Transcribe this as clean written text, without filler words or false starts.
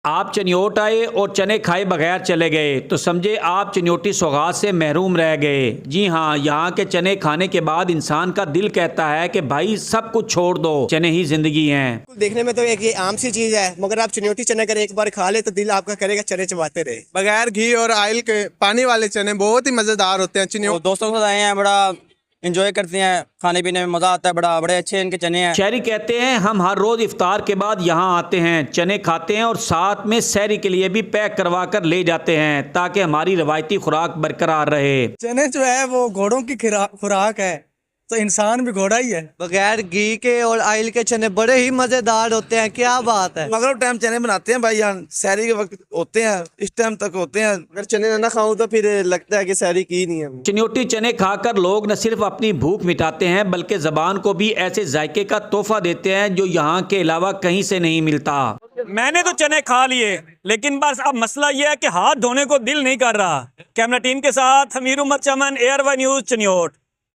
आप चनियोट आए और चने खाए बगैर चले गए तो समझे आप चनियोटी सौगात से महरूम रह गए। जी हाँ, यहाँ के चने खाने के बाद इंसान का दिल कहता है कि भाई सब कुछ छोड़ दो, चने ही जिंदगी हैं। देखने में तो एक ये आम सी चीज है, मगर आप चनियोटी चने अगर एक बार खा ले तो दिल आपका करेगा चने चबाते रहे। बगैर घी और ऑयल के पानी वाले चने बहुत ही मजेदार होते हैं। तो दोस्तों के साथ आए हैं, बड़ा एंजॉय करते हैं, खाने पीने में मजा आता है, बड़े अच्छे इनके चने हैं। शहरी कहते हैं हम हर रोज इफ्तार के बाद यहाँ आते हैं, चने खाते हैं और साथ में सहरी के लिए भी पैक करवा कर ले जाते हैं ताकि हमारी रवायती खुराक बरकरार रहे। चने जो है वो घोड़ों की खुराक है, तो इंसान भी घोड़ा ही है। बगैर घी के और ऑयल के चने बड़े ही मजेदार होते हैं। क्या बात है। मगर टाइम चने बनाते हैं भाई, यहाँ सहरी के वक्त होते हैं, इस टाइम तक होते हैं। अगर चने ना खाऊं तो फिर लगता है कि सहरी की नहीं है। चनियोटी चने खाकर लोग न सिर्फ अपनी भूख मिटाते हैं बल्कि जबान को भी ऐसे जायके का तोहफा देते हैं जो यहाँ के अलावा कहीं से नहीं मिलता। मैंने तो चने खा लिए, लेकिन बस अब मसला यह है कि हाथ धोने को दिल नहीं कर रहा। कैमरा टीम के साथ हमीर उमर चमन, ARY न्यूज़ चनियोट।